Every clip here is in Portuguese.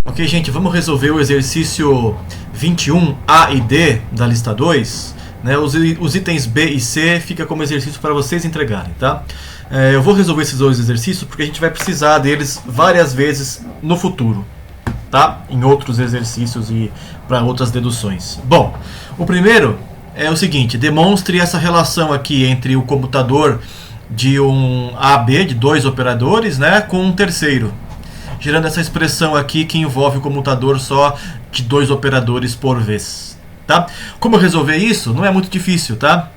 Ok, gente, vamos resolver o exercício 21A e D da lista 2. Né? Os itens B e C fica como exercício para vocês entregarem, tá? Eu vou resolver esses dois exercícios porque a gente vai precisar deles várias vezes no futuro, tá? Em outros exercícios e para outras deduções. Bom, o primeiro é o seguinte: demonstre essa relação aqui entre o comutador de um AB, de dois operadores, né, com um terceiro, gerando essa expressão aqui que envolve o comutador só de dois operadores por vez. Tá? Como resolver isso? Não é muito difícil, tá?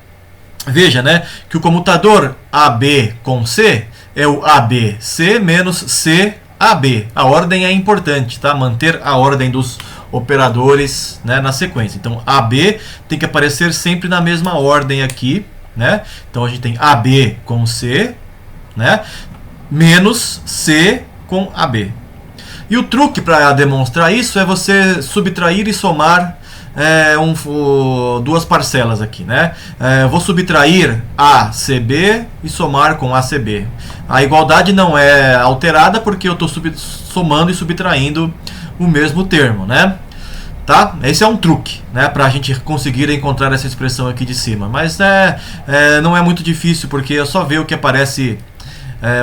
Veja, né, que o comutador AB com C é o ABC menos CAB. A ordem é importante, tá? Manter a ordem dos operadores, né, na sequência. Então, AB tem que aparecer sempre na mesma ordem aqui, né? Então, a gente tem AB com C, né, menos C com AB. E o truque para demonstrar isso é você subtrair e somar duas parcelas aqui, né? Vou subtrair ACB e somar com ACB. A igualdade não é alterada porque eu estou somando e subtraindo o mesmo termo, né? Tá? Esse é um truque, né, para a gente conseguir encontrar essa expressão aqui de cima. Mas não é muito difícil porque é só ver o que aparece.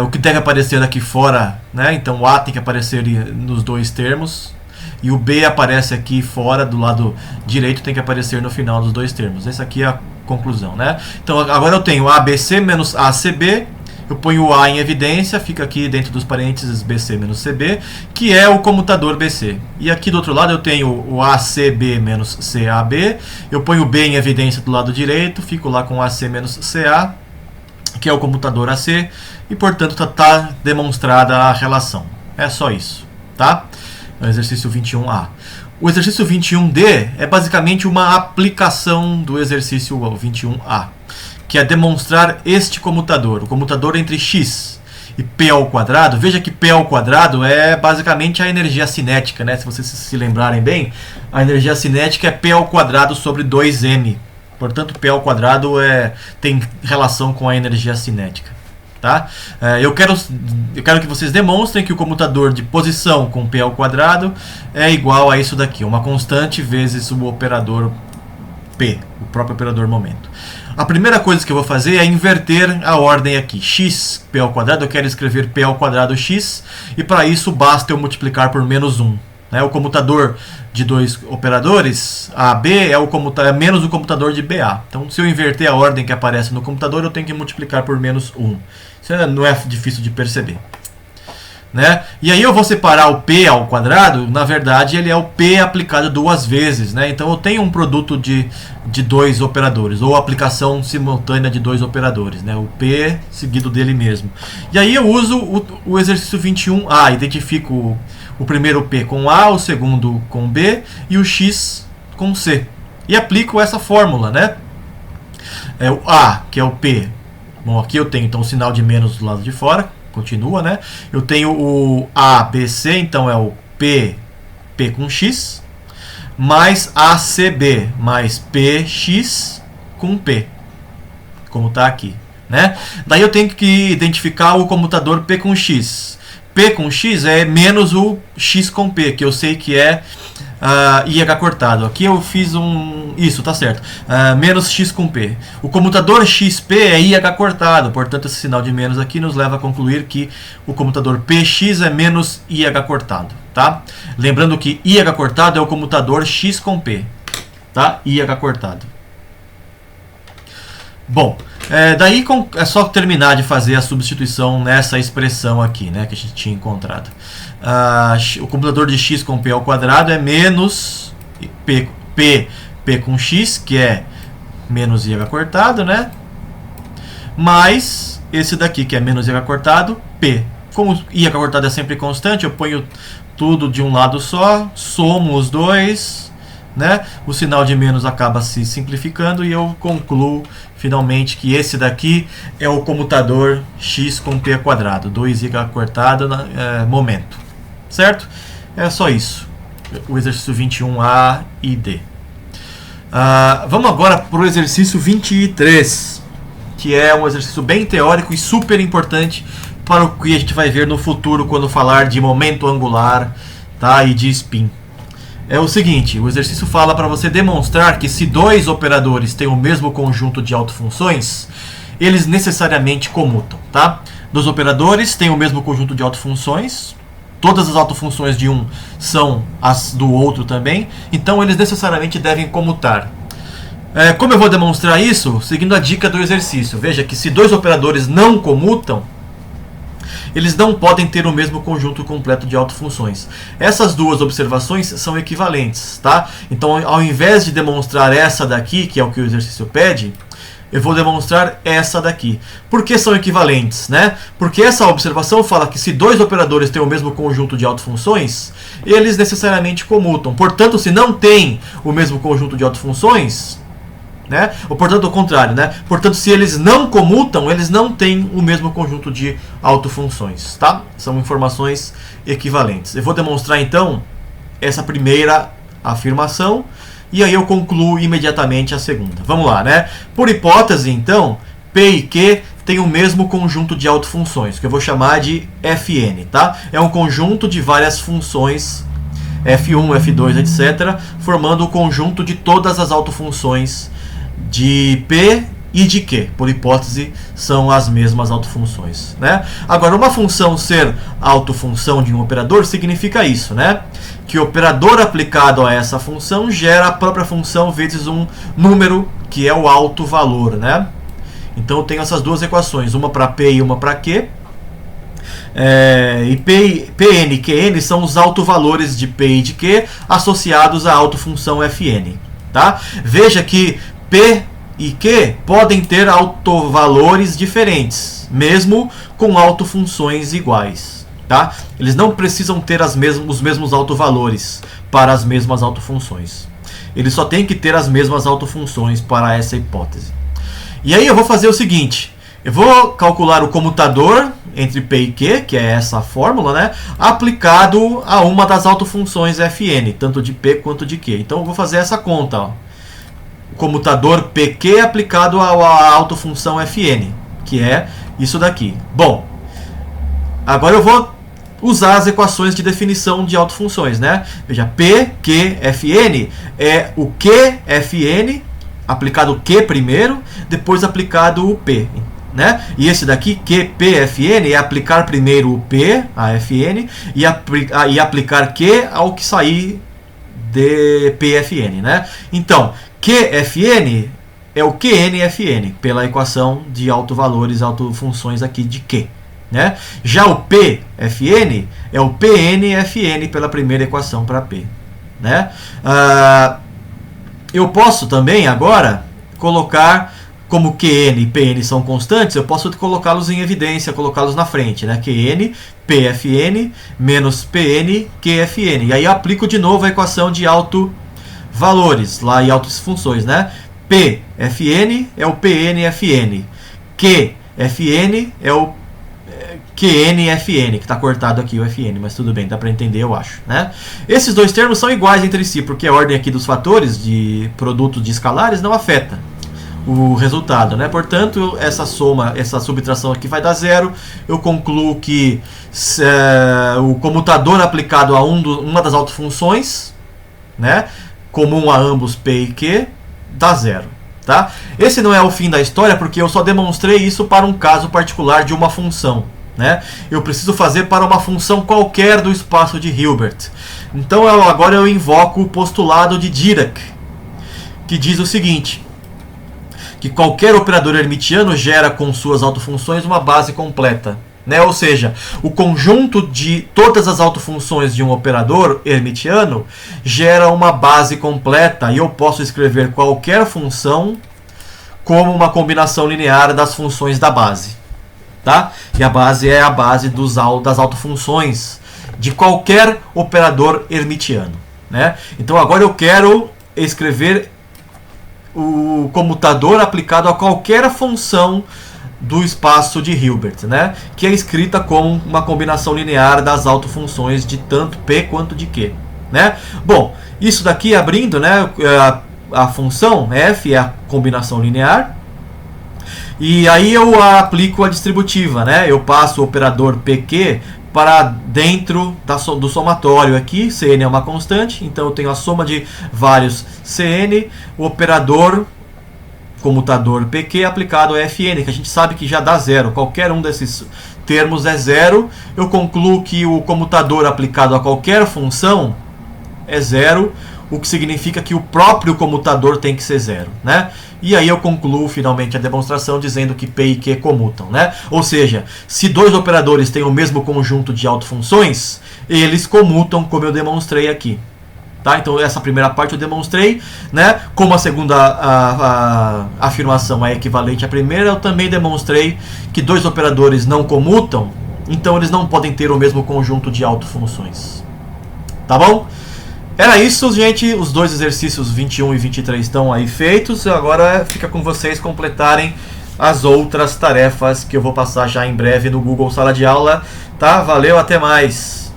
O que deve aparecer aqui fora, né? Então o A tem que aparecer nos dois termos e o B aparece aqui fora do lado direito, tem que aparecer no final dos dois termos. Essa aqui é a conclusão, né? Então agora eu tenho ABC menos ACB, eu ponho o A em evidência, fica aqui dentro dos parênteses BC menos CB, que é o comutador BC. E aqui do outro lado eu tenho o ACB menos CAB, eu ponho o B em evidência do lado direito, fico lá com AC menos CA, que é o comutador AC, e portanto está demonstrada a relação. É só isso, tá? O exercício 21A. O exercício 21D é basicamente uma aplicação do exercício 21A, que é demonstrar este comutador, o comutador entre x e p ao quadrado. Veja que p ao quadrado é basicamente a energia cinética, né? Se vocês se lembrarem bem, a energia cinética é p ao quadrado sobre 2m. Portanto, p ao quadrado tem relação com a energia cinética. Tá? Eu quero que vocês demonstrem que o comutador de posição com p ao quadrado é igual a isso daqui, uma constante vezes o operador p, o próprio operador momento. A primeira coisa que eu vou fazer é inverter a ordem aqui. X, p ao quadrado, eu quero escrever p ao quadrado x, e para isso basta eu multiplicar por menos 1. Né? O comutador de dois operadores, AB, é menos o comutador de BA. Então, se eu inverter a ordem que aparece no computador, eu tenho que multiplicar por menos 1. Isso não é difícil de perceber. Né? E aí eu vou separar o P ao quadrado, na verdade ele é o P aplicado duas vezes. Né? Então eu tenho um produto de dois operadores, ou aplicação simultânea de dois operadores. Né? O P seguido dele mesmo. E aí eu uso o exercício 21A, identifico o primeiro P com A, o segundo com B e o X com C. E aplico essa fórmula, né? O A, que é o P. Bom, aqui eu tenho então o sinal de menos do lado de fora, continua, né? Eu tenho o ABC, então é o P com X, mais ACB, mais PX com P, como está aqui, né? Daí eu tenho que identificar o comutador P com X. P com X é menos o X com P, que eu sei que é IH cortado. Aqui eu fiz isso, tá certo. Menos X com P. O comutador XP é IH cortado, portanto esse sinal de menos aqui nos leva a concluir que o comutador PX é menos IH cortado. Tá? Lembrando que IH cortado é o comutador X com P. Tá? IH cortado. Bom, daí é só terminar de fazer a substituição nessa expressão aqui, né, que a gente tinha encontrado. O computador de x com p ao quadrado é menos p com x, que é menos IH cortado, né, mais esse daqui, que é menos IH cortado, p. Como IH cortado é sempre constante, eu ponho tudo de um lado só, somo os dois, né? O sinal de menos acaba se simplificando e eu concluo finalmente que esse daqui é o comutador x com p ao quadrado, 2IH cortado momento, certo? É só isso, o exercício 21A e D. Vamos agora para o exercício 23, que é um exercício bem teórico e super importante para o que a gente vai ver no futuro quando falar de momento angular tá? E de spin. É o seguinte, o exercício fala para você demonstrar que se dois operadores têm o mesmo conjunto de autofunções, eles necessariamente comutam, tá? Dos operadores têm o mesmo conjunto de autofunções, todas as autofunções de um são as do outro também, então eles necessariamente devem comutar. Como eu vou demonstrar isso? Seguindo a dica do exercício. Veja que se dois operadores não comutam, eles não podem ter o mesmo conjunto completo de autofunções. Essas duas observações são equivalentes, tá? Então, ao invés de demonstrar essa daqui, que é o que o exercício pede, eu vou demonstrar essa daqui. Por que são equivalentes, né? Porque essa observação fala que se dois operadores têm o mesmo conjunto de autofunções, eles necessariamente comutam. Portanto, se não tem o mesmo conjunto de autofunções, né? Ou, portanto, ao contrário, né? Portanto, se eles não comutam, eles não têm o mesmo conjunto de autofunções, tá? São informações equivalentes. Eu vou demonstrar, então, essa primeira afirmação e aí eu concluo imediatamente a segunda. Vamos lá, né? Por hipótese, então, P e Q têm o mesmo conjunto de autofunções, que eu vou chamar de Fn, tá? É um conjunto de várias funções, F1, F2, etc., formando o conjunto de todas as autofunções de P e de Q. Por hipótese, são as mesmas autofunções, né? Agora, uma função ser autofunção de um operador significa isso, né? Que o operador aplicado a essa função gera a própria função vezes um número, que é o autovalor, né? Então, eu tenho essas duas equações, uma para P e uma para Q. E Pn e Qn são os autovalores de P e de Q associados à autofunção Fn, tá? Veja que P e Q podem ter autovalores diferentes, mesmo com autofunções iguais, tá? Eles não precisam ter os mesmos autovalores para as mesmas autofunções. Eles só têm que ter as mesmas autofunções para essa hipótese. E aí eu vou fazer o seguinte, eu vou calcular o comutador entre P e Q, que é essa fórmula, né, aplicado a uma das autofunções Fn, tanto de P quanto de Q. Então eu vou fazer essa conta, ó. O comutador PQ aplicado à autofunção Fn, que é isso daqui. Bom, agora eu vou usar as equações de definição de autofunções, né? Veja, P, Q, Fn é o QFn, aplicado o Q primeiro, depois aplicado o P, né? E esse daqui, QPFN, é aplicar primeiro o P, a Fn, e aplicar Q ao que sair de PFN, né? Então, QFN é o QNFN, pela equação de autovalores, autofunções aqui de Q, né? Já o PFN é o PNFN pela primeira equação para P, né? Eu posso também agora colocar, como QN e PN são constantes, eu posso colocá-los em evidência, colocá-los na frente, né? QN, PFN, menos PN, QFN. E aí eu aplico de novo a equação de autovalores, lá em autofunções, né? PFN é o PNFN. QFN é o QNFN, que está cortado aqui o Fn, mas tudo bem, dá para entender, eu acho, né? Esses dois termos são iguais entre si, porque a ordem aqui dos fatores de produto de escalares não afeta o resultado, né? Portanto, essa soma, essa subtração aqui vai dar zero. Eu concluo que o comutador aplicado a uma das autofunções, né, comum a ambos P e Q, dá zero, tá? Esse não é o fim da história, porque eu só demonstrei isso para um caso particular de uma função, né? Eu preciso fazer para uma função qualquer do espaço de Hilbert. Então agora eu invoco o postulado de Dirac, que diz o seguinte: que qualquer operador hermitiano gera com suas autofunções uma base completa, né? Ou seja, o conjunto de todas as autofunções de um operador hermitiano gera uma base completa, e eu posso escrever qualquer função como uma combinação linear das funções da base, tá? E a base é a base das autofunções de qualquer operador hermitiano, né? Então agora eu quero escrever o comutador aplicado a qualquer função do espaço de Hilbert, né? Que é escrita como uma combinação linear das autofunções de tanto P quanto de Q, né? Bom, isso daqui abrindo, né, a função f é a combinação linear, e aí eu aplico a distributiva, né? Eu passo o operador PQ para dentro do somatório aqui. Cn é uma constante, então eu tenho a soma de vários Cn, o operador comutador PQ aplicado a Fn, que a gente sabe que já dá zero. Qualquer um desses termos é zero. Eu concluo que o comutador aplicado a qualquer função é zero, o que significa que o próprio comutador tem que ser zero, né? E aí eu concluo finalmente a demonstração dizendo que P e Q comutam, né? Ou seja, se dois operadores têm o mesmo conjunto de autofunções, eles comutam, como eu demonstrei aqui. Tá? Então essa primeira parte eu demonstrei, né? Como a segunda afirmação é equivalente à primeira, eu também demonstrei que dois operadores não comutam, então eles não podem ter o mesmo conjunto de autofunções. Tá bom? Era isso, gente. Os dois exercícios 21 e 23 estão aí feitos. Agora fica com vocês completarem as outras tarefas que eu vou passar já em breve no Google Sala de Aula. Tá? Valeu, até mais!